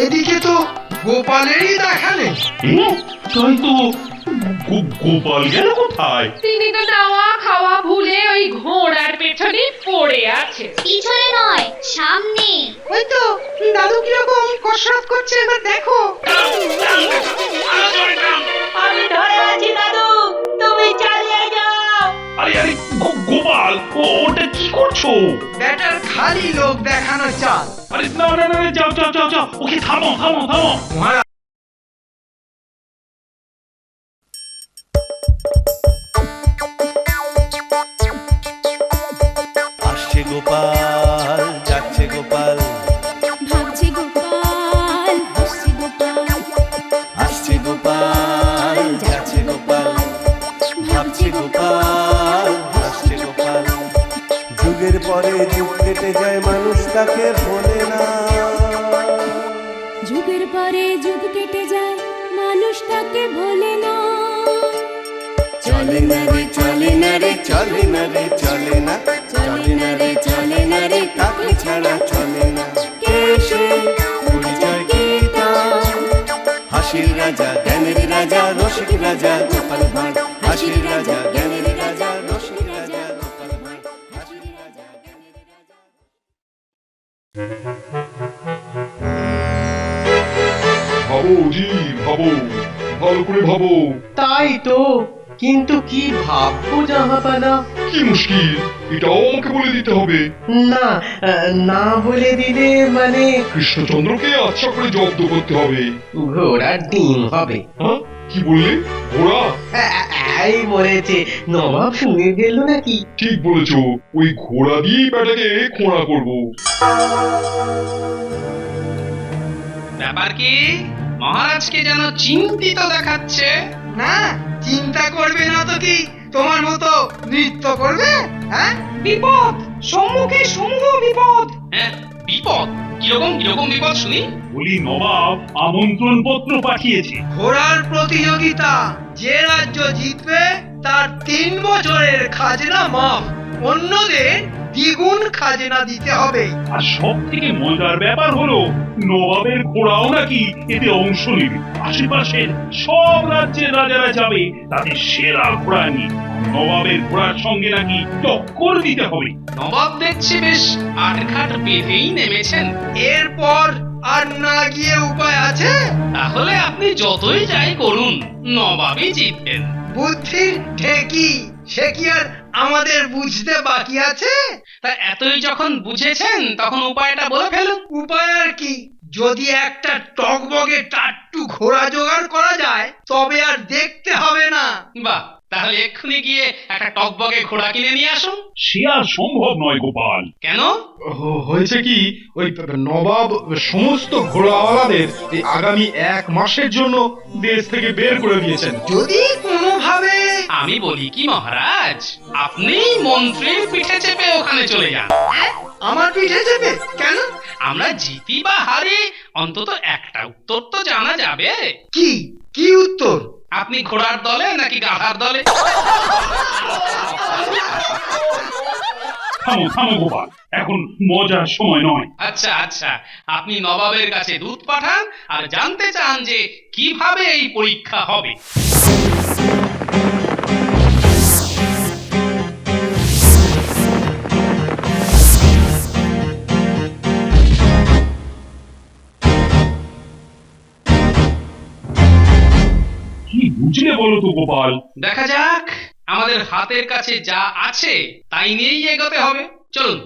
এদিকে তো গোপালেরই দেখা নেই। তাই তো, গোপাল গেল কোথায়? তিনি তো নাওয়া খাওয়া ভুলে ওই ঘোড়ার পেছনে পড়ে আছে। পিছনে নয়, সামনে। ওই তো দাদু কিরকম কসরত করছে, এবার দেখো। আমি ধরে আছি দাদু, তুমি চালিয়ে যাও। আরে আরে, গোপাল, ওটা কি করছো? ব্যাটার খালি লোক দেখানো চাল। আরে না না না, যাও যাও যাও যাও, ওকে থামো থামো থামো। মহারাজ, আসছে গোপাল, যাচ্ছে গোপাল, ভাবছে গোপাল, হাসছে গোপাল, আসছে গোপাল, যাচ্ছে গোপাল, ভাবছে গোপাল, হাসছে গোপাল। যুগের পরে যুগ কেটে যায়, মানুষ তাকে ভোলে না। যুগের পরে যুগ কেটে যায়, মানুষ তাকে ভোলে না। চলে না রে, চলে না রে, চলে না রে, চলে না, চলে না রে, চলে না রে, তাকে ছাড়া চলে না। কে সে? পরিচয় কি তার? হাসির রাজা, জ্ঞানের রাজা, রসিক রাজা গোপাল ভাঁড়। হাসির রাজা, জ্ঞানের রাজা, রসিক রাজা গোপাল ভাঁড়। হাসির রাজা, জ্ঞানের রাজা। ভাবো জি, ভাবো, ভালো করে ভাবো। তাই তো, কিন্তু কি ভাববো জাহাপানা? কি মুশকিল, এটাও আমাকে বলে দিতে হবে। না, না বলে দিলে মানে কৃষ্ণচন্দ্রকে আচ্ছা করে জব্দ করতে হবে। ঘোড়ার ডিম হবে। হ্যাঁ, কি বললে? ঘোড়া? এই মরেছে, নবাব শুনে গেল নাকি? ঠিক বলেছো, ওই ঘোড়া দিয়েই ব্যাটাকে খোঁড়া করবো। ব্যাপার কি? মহারাজকে যেন চিন্তিত দেখাচ্ছে। না চিন্তা করবে না তো কি, তোমার মতো নৃত্য করবে? হ্যাঁ, বিপদ, সম্মুখে সমূহ বিপদ। হ্যাঁ, বিপদ? কিরকম কিরকম বিপদ শুনি? বলি নবাব আমন্ত্রণ পত্র পাঠিয়েছে। ঘোড়ার প্রতিযোগিতা, যে রাজ্য জিতবে তার 3 বছরের খাজনা মাফ, অন্যদের দ্বিগুণ খাজনা দিতে হবে। আর সব থেকে মজার ব্যাপার হলো নবাবের ঘোড়াও নাকি এতে অংশ নেবে। আশেপাশের সব রাজ্যের রাজারা যাবে তাদের সেরা ঘোড়া নিয়ে। নবাবের ঘোড়ার সঙ্গে নাকি টক্কর দিতে হবে। নবাব দেখছি বেশ আটঘাট বেঁধেই নেমেছেন। এরপর আর না গিয়ে উপায় আছে? তাহলে আপনি যতই যাই করুন, নবাবই জিতবেন। বুদ্ধির ঢেকি, সে কি আর আমাদের বুঝতে বাকি আছে? তা এতই যখন বুঝেছেন তখন উপায়টা বলে ফেলুন। উপায় আর কি, যদি একটা টকবগে টাট্টু ঘোড়া জোগাড় করা যায় তবে আর দেখতে হবে না। বাহ, তাহলে এক্ষুনি গিয়ে একটা টকবগে ঘোড়া কিনে নিয়ে আসুন। সে আর সম্ভব নয় গোপাল। কেন? হয়েছে কি, ওই নবাব সমস্ত ঘোড়াওয়ালাদের এই আগামী 1 মাসের জন্য দেশ থেকে বের করে দিয়েছেন। যদি কোনোভাবে আমি বলি কি মহারাজ, আপনি মন্ত্রীর পিঠে চেপে ওখানে চলে যান। আমার পিঠে চেপে কেন? আমরা জিতি বা হারি, অন্তত একটা উত্তর তো জানা যাবে। কি কি উত্তর? আপনি ঘোড়ার দলে নাকি গাধার দলে? থামো থামো গোপাল, এখন মজার সময় নয়। আচ্ছা আচ্ছা, আপনি নবাবের কাছে দূত পাঠান আর জানতে চান যে কিভাবে এই পরীক্ষা হবে। কি বুঝলে বলো তো গোপাল? দেখা যাক, আমাদের হাতের কাছে যা আছে তাই নিয়েই এগোতে হবে। চলুন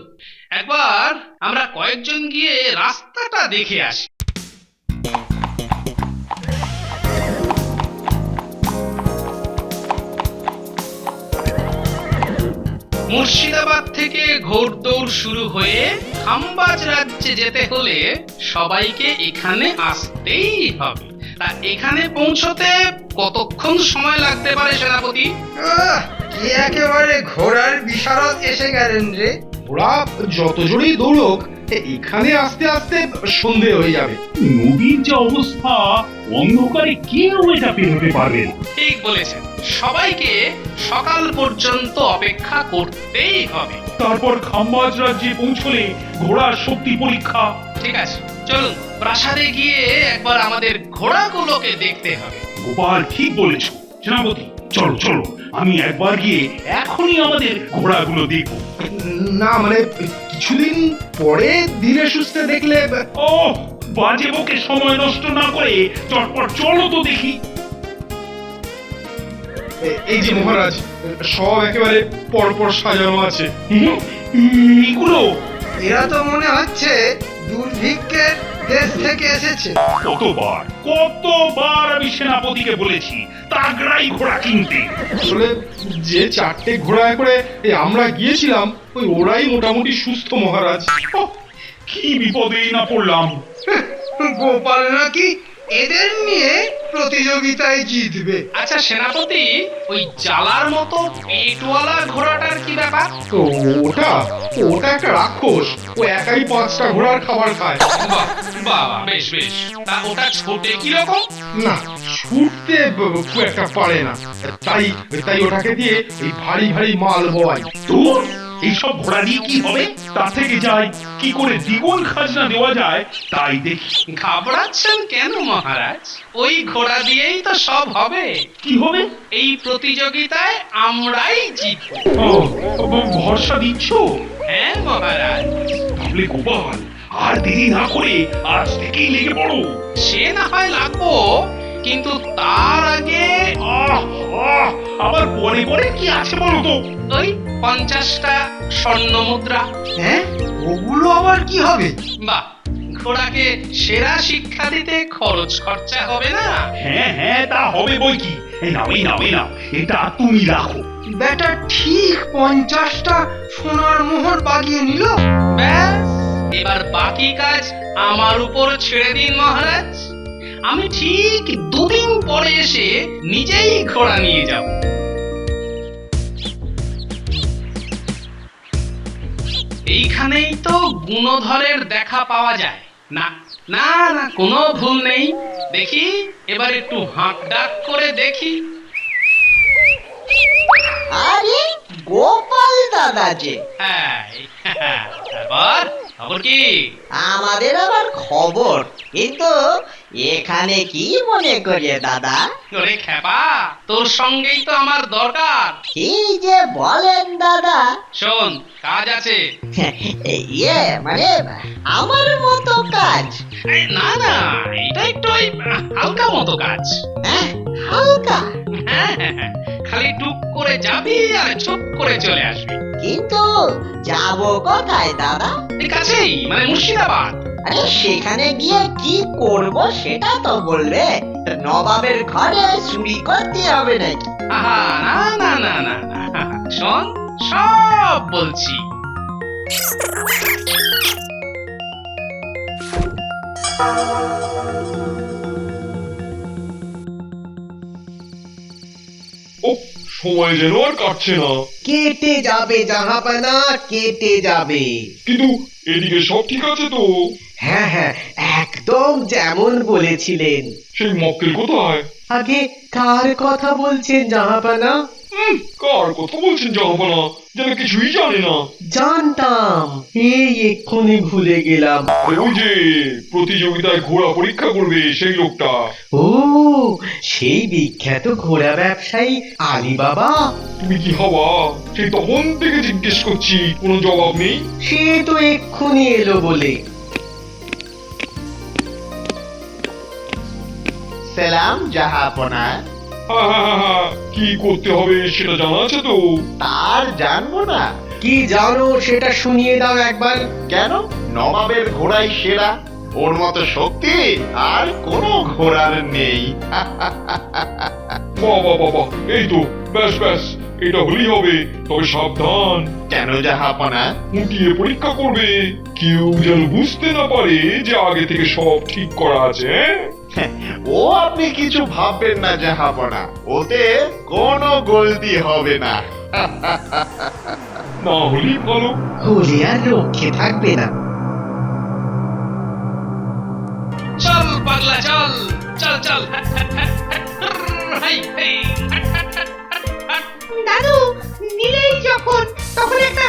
একবার আমরা কয়েকজন গিয়ে রাস্তাটা দেখে আসি। মুর্শিদাবাদ থেকে ঘোড়দৌড় শুরু হয়ে খাম্বাজ রাজ্যে যেতে হলে সবাইকে এখানে আসতেই হবে। তা এখানে পৌঁছতে কতক্ষণ সময় লাগতে পারে সেনাপতি? কি একেবারে ঘোড়ার বিশারদ এসে গেলেন রে। ঘোড়া যত জোরেই দৌড়ক, এখানে আস্তে আস্তে সন্ধে হয়ে যাবে। নদীর যে অবস্থা, অন্ধকারে কেউ এটা পেরোতে পারবে না। ঠিক বলেছেন, সবাইকে সকাল পর্যন্ত অপেক্ষা করতেই হবে। তারপর খাম্বাজ রাজ্যে পৌঁছলে ঘোড়ার শক্তি পরীক্ষা। ঠিক আছে, চলুন প্রাসাদে গিয়ে একবার আমাদের ঘোড়াগুলোকে দেখতে হবে। গোপাল ঠিক বলেছ সেনাপতি, চলো চলো, আমি একবার গিয়ে এখনই আমাদের ঘোড়াগুলো দেখবো। না মানে কিছুদিন পরে ধীরে সুস্থে দেখলে ও বাজে বকে সময় নষ্ট না করে চটপট চলো তো দেখি। এই যে মহারাজ, সব একেবারে পরপর সাজানো আছে। এগুলো এরা তো মনে হচ্ছে দুর্ভিক্ষের দেশ থেকে এসেছে। কতবার আমি সেনাপতিকে বলেছি তাগড়াই ঘোড়া কিনতে। আসলে যে 4টে ঘোড়ায় করে আমরা গিয়েছিলাম ওই ওরাই মোটামুটি সুস্থ মহারাজ। কি বিপদেই না পড়লাম। গোপাল নাকি এদের নিয়ে প্রতিযোগিতায় জিতবে। আচ্ছা সেনাপতি, ওই জ্বালার মতো পেটওয়ালা ঘোড়াটার কি ব্যাপার? তো ওটা একটা রাক্ষস, ও একাই 5টা ঘোড়ার খাবার খায়। বাহ বাহ, বেশ বেশ। তা ওটা ছোটে কি রকম? না ছুটতে খুব একটা পারে না, তাই তাই ওটাকে দিয়ে এই ভারী ভারী মাল বয়। তোর এইসব ঘোড়া দিয়ে কি হবে? তার থেকে যাই কি করে দ্বিগুণ খাজনা দেওয়া যায় তাই দেখি। ঘাবড়াচ্ছেন কেন মহারাজ? ওই ঘোড়া দিয়েই তো সব হবে। কি হবে? এই প্রতিযোগিতায় আমরাই জিতব। ভরসা দিচ্ছ? হ্যাঁ মহারাজ। তাহলে গোপাল আর দেরি না করে আজ থেকেই লেগে পড়ো। সে না হয় লাগবো, কিন্তু তার আগে আবার পরে পরে কি আছে বলো তো? ওই 50টা স্বর্ণ মুদ্রা। হ্যাঁ, ওগুলো আবার কি হবে? বাহ, ঘোড়াকে সেরা শিক্ষা দিতে খরচ খরচা হবে না? হ্যাঁ হ্যাঁ, তা হবে বই কি। এই নাও এই নাও এই নাও, এটা তুমি রাখো। বেটা ঠিক 50টা সোনার মোহর বাগিয়ে নিল। ব্যাস, এবার বাকি কাজ আমার উপর ছেড়ে দিন মহারাজ। আমি ঠিক 2 দিন পরে এসে নিজেই ঘোড়া নিয়ে যাব। এইখানেই তো গুণধরের দেখা পাওয়া যায়। না না না, কোনো ভুল নেই। দেখি এবার একটু হাঁক ডাক করে দেখি। আরে গোপাল দাদা যে, হ্যাঁ, তারপর খবর কি? আমাদের আবার খবর, কিন্তু এখানে কি মনে করিয়ে দাদা? ওরে খেপা, তোর সঙ্গেই তো আমার দরকার। কি যে বলেন দাদা? শোন, কাজ আছে। ইয়ে মানে আমার মতো কাজ? এই, না না, এটা একটু ওই হালকা মতো কাজ। হ্যাঁ, হালকা? হ্যাঁ হ্যাঁ হ্যাঁ, খালি টুক করে যাবি আর চুপ করে চলে আসবি। কিন্তু যাব কোথায় দাদা? এই কাছেই, মানে মুর্শিদাবাদ। আরে সেখানে গিয়ে কি করব সেটা তো বলবে। নবাবের ঘরে চুরি করতে হবে নাকি? আহা, না না না না না, শোন, সব বলছি। ও সময় যেন আর কাটছে না। কেটে যাবে জাহাপানা, কেটে যাবে। কিন্তু এদিকে সব ঠিক আছে তো? হ্যাঁ হ্যাঁ, একদম যেমন বলেছিলেন। সেই মক্কেল কোথায়? আগে কার কথা বলছেন জাহাপানা? কার কথা বলছেন জাহাপানা? যেন কিছুই জানে না। জানতাম, এই এক্ষুনি ভুলে গেলাম। ওই যে প্রতিযোগিতায় ঘোড়া পরীক্ষা করবে সেই লোকটা। ও, সেই বিখ্যাত ঘোড়া ব্যবসায়ী আলী বাবা। তুমি কি হবা? সেই তখন থেকে জিজ্ঞেস করছি, কোনো জবাব নেই। সে তো এক্ষুনি এলো বলে। সালাম জাহাপনা। কি করতে হবে সেটা জানা আছে তো? আর জানবো না? কি জানো সেটা শুনিয়ে দাও একবার। কেন? নবাবের ঘোড়াই সেরা, ওর মতো শক্তি আর কোনো ঘোড়ার নেই। বাবা বাবা, এই তো ব্যাস ব্যাস, এটা হলেই হবে। তবে সাবধান, কেন জাহাপনা? উঠিয়ে পরীক্ষা করবে, কেউ যেন বুঝতে না পারে যে আগে থেকে সব ঠিক করা আছে। ও আপনি কিছু ভাববেন না জাহাপনা, ওতে কোনো গলতি হবে না। না হলেই ভালো। হলে আর রক্ষে থাকবে না। চল পাগলা, চল চল চল। Hi, hi. দাদু, নিলেই যখন, তখন একটা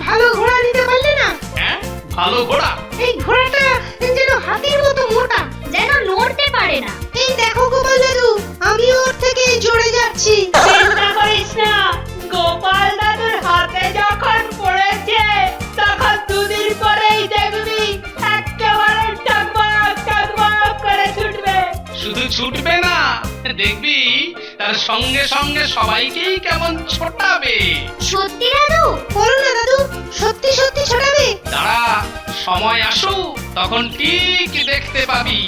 ভালো ঘোড়া নিতে পারলে না? হ্যাঁ, ভালো ঘোড়া। এই ঘোড়াটা যেন হাতির মতো মোটা, যেন নড়তে পারে না। এই দেখো গোপাল দাদু, আমি ওর থেকে জোরে যাচ্ছি। চিন্তা করিস না, গোপাল দাদুর হাতে যখন পড়েছে তখন দুদিন পরেই দেখবি একেবারে টকবক টকবক করে ছুটবে। শুধু ছুটবে না, দেখবি তার সঙ্গে সঙ্গে সবাইকেই কেমন ছোটাবে। সত্যি দাদু? বলো না দাদু, সত্যি সত্যি ছোটাবে? দাঁড়া, সময় আসুক তখন ঠিক দেখতে পাবি।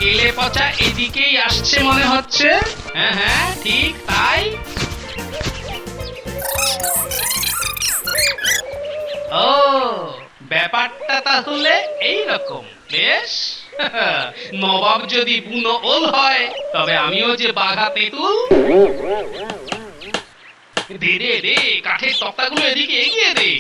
কেলে পচা এদিকেই আসছে মনে হচ্ছে। হ্যাঁ হ্যাঁ, ঠিক তাই। ও, ব্যাপারটা তাহলে এইরকম। বেশ, নবাব যদি বুনো ওল হয় তবে আমিও যে বাঘা তেঁতুল। দে দে দে, কাঠের তক্তাগুলো এদিকে এগিয়ে দে।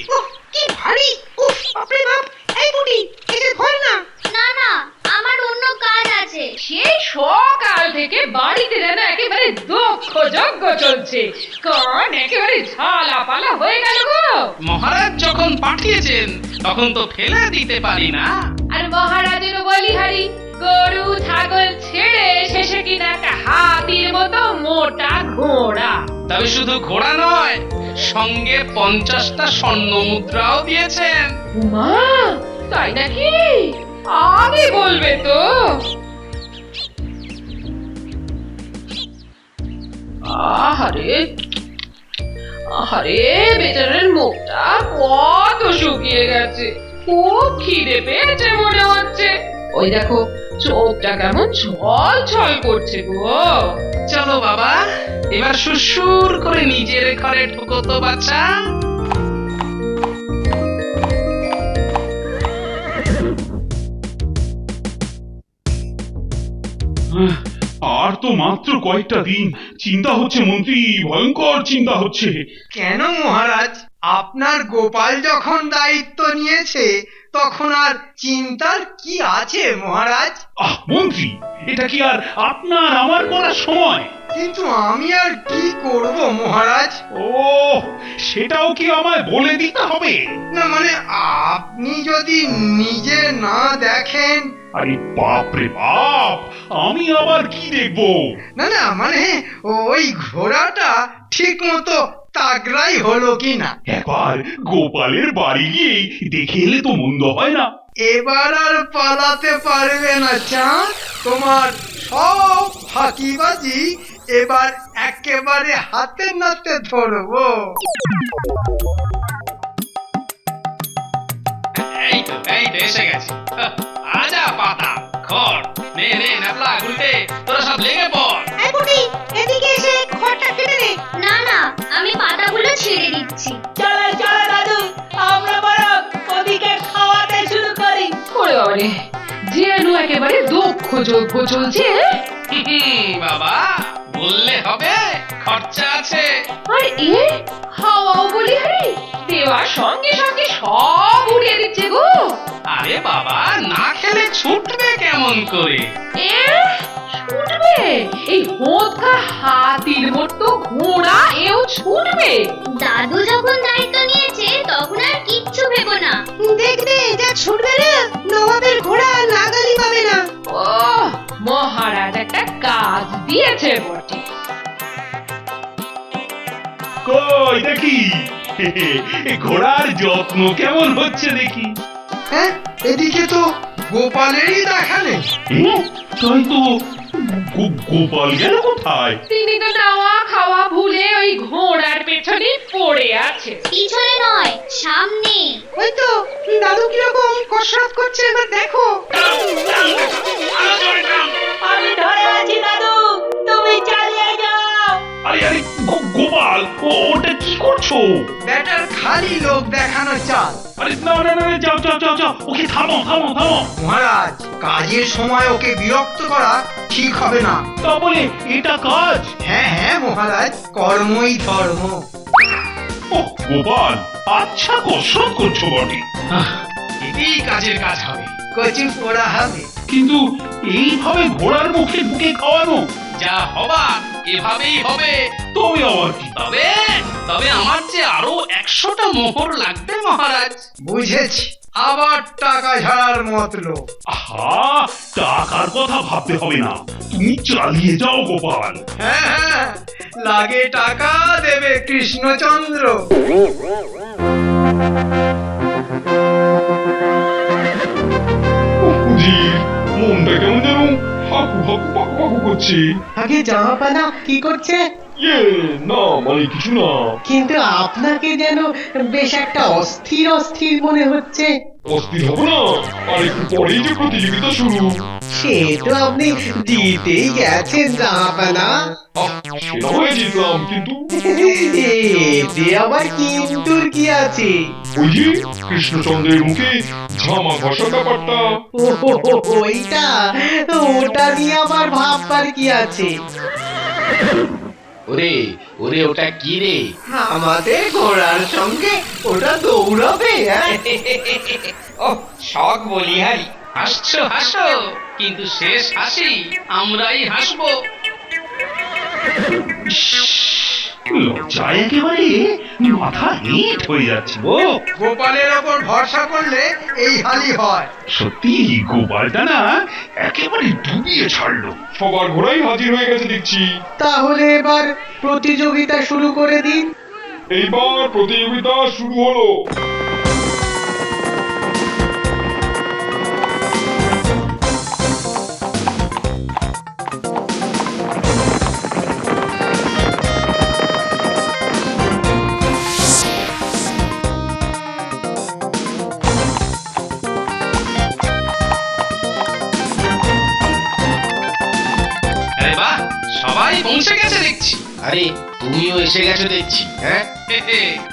কি ভারী! উফ, বাপরে বাপ! এই বুড়ি, একে ধর না। না না, আমার অন্য কাজ আছে। সেই সকাল থেকে বাড়িতে যেন একেবারে দক্ষ যজ্ঞ চলছে, কারণ একেবারে ঝালাপালা হয়ে গেল গো। মহারাজ যখন পাঠিয়েছেন তখন তো ফেলে দিতে পারি না। আর মহারাজের বলিহারি গরু ছাগল ছেড়ে শেষে কিনা একটা হাতির মতো মোটা ঘোড়া। তবে শুধু ঘোড়া নয়, সঙ্গে 50টা স্বর্ণ মুদ্রাও দিয়েছেন। মা, তাই নাকি? আগে বলবে তো। আহারে আহারে, বেচারার মুখটা কত শুকিয়ে গেছে, খুব খিদে পেয়েছে মনে হচ্ছে। ওই দেখো, চোখটা কেমন ছল ছল করছে গো। চলো বাবা, এবার সুসুর করে নিজের ঘরে ঢুকো তো বাচ্চা। আর তো মাত্র কয়েকটা দিন। চিন্তা হচ্ছে মন্ত্রী, ভয়ঙ্কর চিন্তা হচ্ছে। কেন মহারাজ, আপনার গোপাল যখন দায়িত্ব নিয়েছে তখন আর চিন্তার কি আছে মহারাজ? মন্ত্রী, এটা কি আর আপনার আমার করার সময়? কিন্তু আমি আর কি করব মহারাজ? ও, সেটাও কি আমায় বলে দিতে হবে? না মানে, আপনি যদি নিজে না দেখেন। আরে বাপ রে বাপ, আমি আবার কি দেখবো? না না মানে, ওই ঘোড়াটা ঠিক মতো তাগড়াই হলো কিনা একবার গোপালের বাড়ি গিয়ে দেখে এলে তো মন্দ হয় না। এবার আর পালাতে পারবে না চাঁদ। তোমার সব ফাঁকিবাজি এবার একেবারে হাতে নাতে ধরবো। এই তো এসে গেছে। আজা পাতা খড় নে নে, নাপলা গুলটে, তোরা সব লেগে পড়। এই বুড়ি, এদিকে এসে খড়টা কেটে নে। না না, আমি পাতাগুলো ছেড়ে দিচ্ছি। চলো চলো দাদু, আমরা বরং ওদিকে খাওয়াতে শুরু করি। ওরে বাবারে, যেন একেবারে দক্ষ যজ্ঞ চলছে। বাবা, বললে হবে, খরচা আছে। আর এ খাওয়াও বলিহারি, দেওয়ার সঙ্গে সঙ্গে সব উড়িয়ে দিচ্ছে গো। আরে বাবা, না খেলে ছুটবে কেমন করে? ছুটবে? এই হোঁকা হাতির মতো ঘোড়া এও ছুটবে? দাদু যখন দায়িত্ব নিয়েছে তখন আর কিচ্ছু ভেবো না। দেখবে যা ছুটবে না, নবাবের ঘোড়া নাগালি পাবে না। ও, মহারাজ একটা কাজ দিয়েছে বটে। কই দেখি, ঘোড়ার যত্ন কেমন হচ্ছে দেখি। হ্যাঁ, এদিকে তো গোপালেরই দেখা নেই। তাই তো, গোপাল গেল কোথায়? তিনি তো নাওয়া খাওয়া ভুলে ওই ঘোড়ার পেছনে পড়ে আছে। পিছনে নয়, সামনে। ওই তো দাদু কিরকম কসরত করছে, এবার দেখো। আমি ধরে আছি দাদু, তুমি চালিয়ে যাও। আরে আরে, গোপাল, ওটা কি করছো? ব্যাটার খালি লোক দেখানো চাল। আরে না না না, যাও যাও যাও যাও, ওকে থামো থামো থামো। মহারাজ, কাজের সময় ওকে বিরক্ত করা ঠিক হবে না। তা বলে এটা কাজ? হ্যাঁ হ্যাঁ মহারাজ, কর্মই ধর্ম। ও গোপাল, আচ্ছা কসরত করছো বটে। এতেই কাজের কাজ হবে। কচি পোড়া হবে। কিন্তু এইভাবে ঘোড়ার মুখে ঢুকে খাওয়ানো? যা হবার এভাবেই হবে। তবে আবার কি? তবে তবে আমার যে আরো 100টা মোহর লাগবে মহারাজ। বুঝেছি, আবার টাকা ঝাড়ার মতলব। আহা, টাকার কথা ভাবতে হবে না, তুমি চালিয়ে যাও গোপাল। হ্যাঁ হ্যাঁ, লাগে টাকা দেবে কৃষ্ণচন্দ্র। উজির মনটা কেমন যেন হাকু হাকু পাকু পাকু করছে। আগে জাহাপানা কি করছে? ইয়ে না, মানে কিছু না। কিন্তু আপনাকে যেন বেশ একটা অস্থির অস্থির মনে হচ্ছে। অস্থির হবো না, আর একটু পরেই যে প্রতিযোগিতা শুরু। সে তো আপনি জিতেই গেছেন জাহাপানা। সেটা হয়ে জিতলাম, কিন্তু এতে আবার কিন্তুর কি আছে? ওই যে কৃষ্ণচন্দ্রের মুখে ঝামা ঘষা ব্যাপারটা। ওইটা, ওটা নিয়ে আবার ভাববার কি আছে? ওরে ওরে, ওটা কি রে? আমাদের ঘোড়ার সঙ্গে ওটা দৌড়াবে, হ্যাঁ? ও শখ বলিহারি। হাসছো হাসো, কিন্তু শেষ হাসি আমরাই হাসবো। লজ্জায় একেবারে মাথা হিট হয়ে যাচ্ছে গো। গোপালের ওপর ভরসা করলে এই হালি হয়। সত্যি গোপালটা না একেবারে ডুবিয়ে ছাড়লো। সবার ঘোড়াই হাজির হয়ে গেছে দেখছি। তাহলে এবার প্রতিযোগিতা শুরু করে দিন। এইবার প্রতিযোগিতা শুরু হলো। আরে বাহ, সবাই পৌঁছে গেছে দেখছি। আরে তুমিও এসে গেছো দেখছি। হ্যাঁ,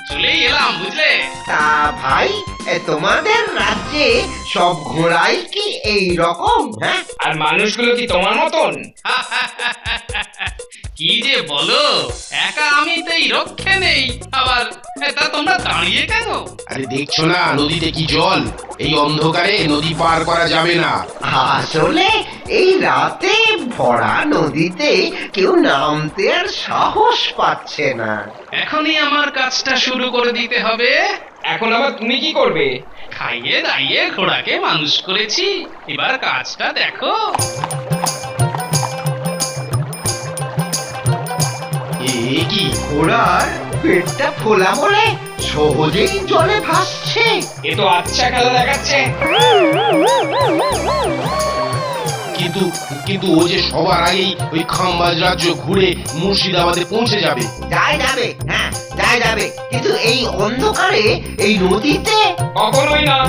চলেই এলাম বুঝলে। তা ভাই, তোমাদের রাজ্যে সব ঘোড়াই কি এই রকম, হ্যাঁ? আর মানুষগুলো কি তোমার মতন? কি যে বলো, একা আমি তো এই রক্ষে নেই। আবার তা তোমরা দাঁড়িয়ে কেন? আরে দেখছো না নদীতে কি জল? এই অন্ধকারে নদী পার করা যাবে না। আসলে এই রাতে ভরা নদীতে কেউ নামতে আর সাহস পাচ্ছে না। এখনই আমার কাজটা শুরু করে দিতে হবে। এখন আবার তুমি কি করবে? খাইয়ে দাইয়ে ঘোড়াকে মানুষ করেছি, এবার কাজটা দেখো। এ কি? ঘোড়ার পেটটা ফোলা বলে সহজেই জলে ভাসছে। এ তো আচ্ছা খেলা দেখাচ্ছে। কিন্তু কিন্তু ও যে সবার আগেই ওই খাম্বাজ রাজ্য ঘুরে মুর্শিদাবাদে পৌঁছে যাবে। যাবে, হ্যাঁ যাবে, কিন্তু এই অন্ধকারে এই নদীতে কখনোই না।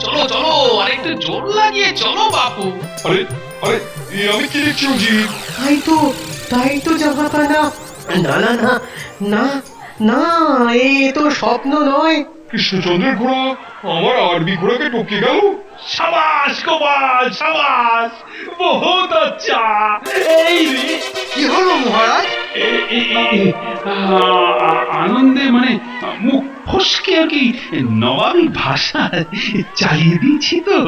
চলো চলো, আর একটু জোর লাগিয়ে চলো বাপু। আরে আরে, আমি কি দেখছি উজির? তাই তো জাহাপানা। না না না না না, এ তো স্বপ্ন নয়। কৃষ্ণচন্দ্রের ঘোড়া আমার আরবি ঘোড়াকে টপকে গেল। সাবাস গোপাল, সাবাস, বহুত আচ্ছা। এই রে, কি হলো মহারাজ? আনন্দে মানে মুখ ফসকে আর কি নবাবী ভাষা চালিয়ে দিয়েছি তো।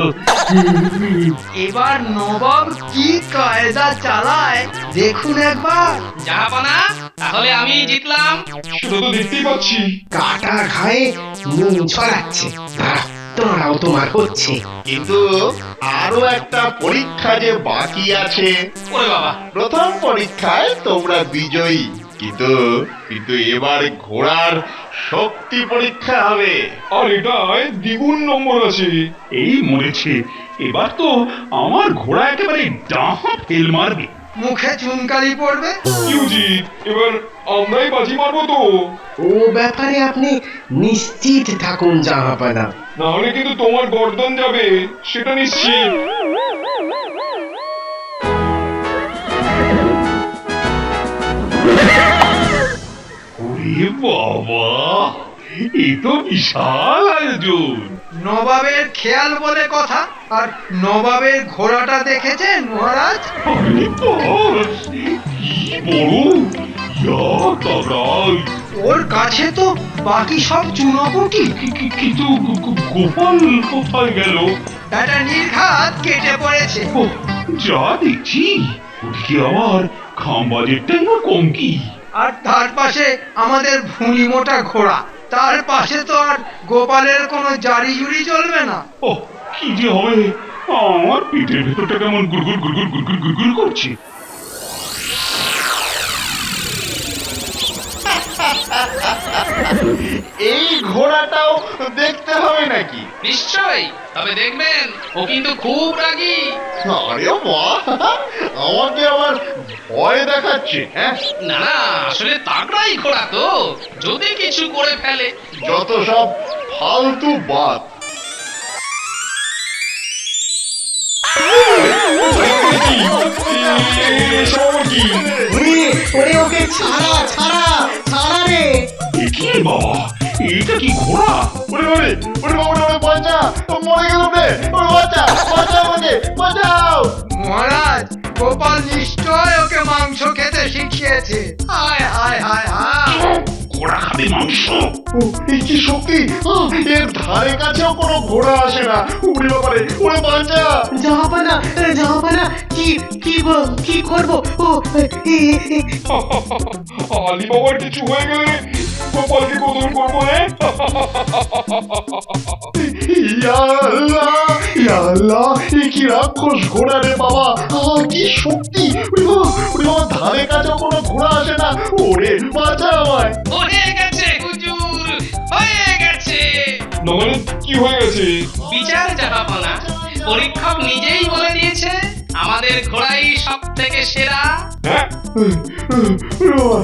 এবার নবাব কি কায়দা চালায় দেখুন একবার। জাহাপানা, তাহলে আমি জিতলাম। সেটা তো দেখতেই পাচ্ছি। কাটা ঘায়ে নুন ছড়াচ্ছে। তোমরাও তোমার হচ্ছে। কিন্তু আরো একটা পরীক্ষা যে বাকি আছে। ওরে বাবা, প্রথম পরীক্ষায় তোমরা বিজয়ী, কিন্তু কিন্তু এবার ঘোড়ার শক্তি পরীক্ষা হবে। আর এটায় দ্বিগুণ নম্বর আছে। এই মরেছে, এবার তো আমার ঘোড়া একেবারে ডাহা ফেল মারবে। মুখে চুনকালি পড়বে। কি উজির, এবার আমরাই বাজি মারবো তো? ও ব্যাপারে আপনি নিশ্চিত থাকুন জাহাপানা। না হলে কিন্তু তোমার গর্দন যাবে, সেটা নিশ্চিত। ওরে বাবা, এ তো বিশাল আয়োজন। নবাবের খেয়াল বলে কথা। আর নবাবের ঘোড়াটা দেখেছেন মহারাজ? আরে বাস, কি বড়! ইয়া তারাই! ওর কাছে তো বাকি সব চুনোপুটি। কিন্তু গোপাল কোথায় গেল? একটা নির্ঘাত কেটে পড়েছে। ও, যা দেখছি ওদিকে আমার খাম্বাজেরটাই না কম কি। আর তার পাশে আমাদের ভুঁড়ি মোটা ঘোড়া। তার পাশে তো আর গোপালের কোনো জারি জুড়ি চলবে না। ও, কি যে হবে! আমার পেটের ভেতরটা কেমন গুড়গুড় গুড়গুড় গুড়গুড় গুড়গুড় করছে। এই ঘোড়াটাও দেখতে হবে নাকি? নিশ্চয়ই, তবে দেখবেন ও কিন্তু খুব রাগী। আরে বাহ, আমাকে আবার ভয় দেখাচ্ছে। হ্যাঁ, না না, আসলে তাগড়াই ঘোড়া তো, যদি কিছু করে ফেলে। যত সব ফালতু বাত। ওরে ওকে ছাড়া ছাড়া ছাড়া রে। এ কি বাবা, এটা কি ঘোড়া? ওরে ওরে ওরে বাবা, ওরে বাঁচা, মরে গেল রে। ওরে বাঁচা, বাঁচাও আমাকে, বাঁচাও। মহারাজ, গোপাল নিশ্চয় ওকে মাংস খেতে শিখিয়েছে। হায় হায় হায় হায়। ঘোড়া খাবে মাংস? ও, এই কি শক্তি! এর ধারে কাছেও কোনো ঘোড়া আসে না। ওরে বাবা রে, ওরে বাঁচা। জাহাপানা কি করবো? ও আলী বাবার কিছু হয়ে গেলে গোপালকে কদর করবো। ইয়া আল্লাহ, ইয়া আল্লাহ, এ কি রাক্ষস ঘোড়া রে বাবা! কি শক্তি! ওরে বাবা, ধারে কাছেও কোনো ঘোড়া আসে না। ওরে বাঁচা আমায়। হয়ে গেছে হুজুর, হয়ে গেছে। নগরে কি হয়ে গেছে? বিচার জাহাপনা, পরীক্ষক নিজেই বলে দিয়েছে আমাদের ঘোড়াই সব থেকে সেরা। হ্যাঁ, ওরে বাবা,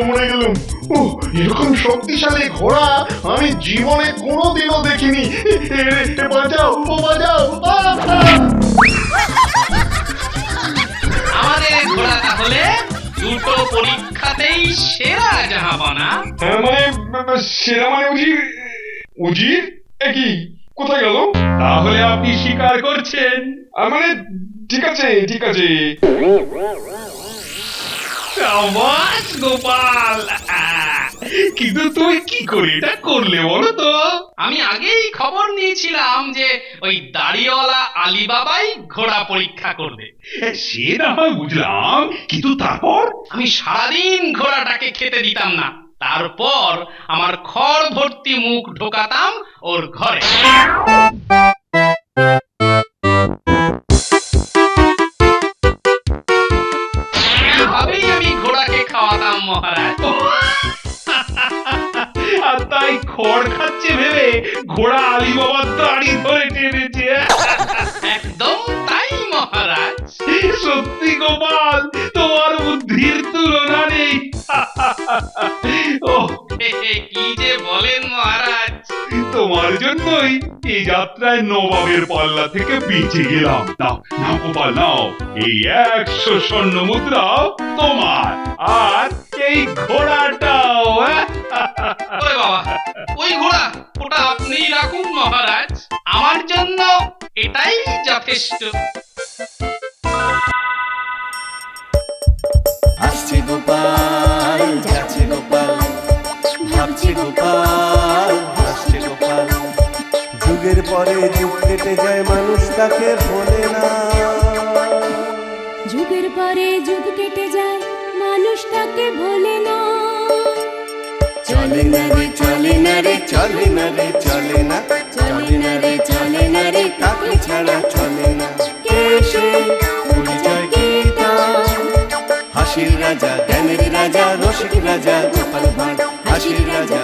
মরে গেলাম। ও, এরকম শক্তিশালী ঘোড়া আমি জীবনে কোনোদিনও দেখিনি। বাঁচাও, ও বাঁচাও। আমাদের ঘোড়া তাহলে দুটো পরীক্ষাতেই সেরা জাহাপনা। হ্যাঁ মানে সেরা মানে উজির? উজির একই কোথায় গেল? তাহলে আপনি স্বীকার করছেন? মানে ঠিক আছে ঠিক আছে। সাবাস গোপাল, কিন্তু তুমি কি করে এটা করলে বলো তো? আমি আগেই খবর নিয়েছিলাম যে ওই দাড়িওয়ালা আলী বাবাই ঘোড়া পরীক্ষা করবে। সে না হয় বুঝলাম, কিন্তু তারপর? আমি সারাদিন ঘোড়াটাকে খেতে দিতাম না, তারপর আমার খড় ভর্তি মুখ ঢোকাতাম ওর ঘরে। এভাবেই আমি ঘোড়াকে খাওয়াতাম মহারাজ। আর তাই খড় খাচ্ছে ভেবে ঘোড়া আলী বাবার দাড়ি ধরে টেনেছে। একদম তাই মহারাজ। সত্যি গোপাল, তোমার বুদ্ধির তুলনা নেই। কি যে বলেন মহারাজ। তোমার জন্যই এই যাত্রায় নবাবের পাল্লা থেকে বেঁচে গেলাম। নাও নাও গোপাল, নাও এই 100 স্বর্ণ মুদ্রা তোমার, আর এই ঘোড়াটাও। ওরে বাবা, ওই ঘোড়া ওটা আপনিই রাখুন মহারাজ, আমার জন্য এটাই যথেষ্ট। আসছে গোপাল, যাচ্ছে গোপাল, ভাবছে গোপাল, হাসছে গোপাল। যুগের পরে যুগ কেটে যায়, মানুষ তাকে ভোলে না। যুগের পরে যুগ কেটে যায়, মানুষ তাকে ভোলে না। চলে না রে, চলে না রে, চলে না রে, চলে না, চলে না রে, চলে না রে, তাকে ছাড়া চলে না। কে সে? পরিচয় কি তার? হাসির রাজা, জ্ঞানের রাজা, রসিক রাজা গোপাল ভাঁড়। হাসির রাজা,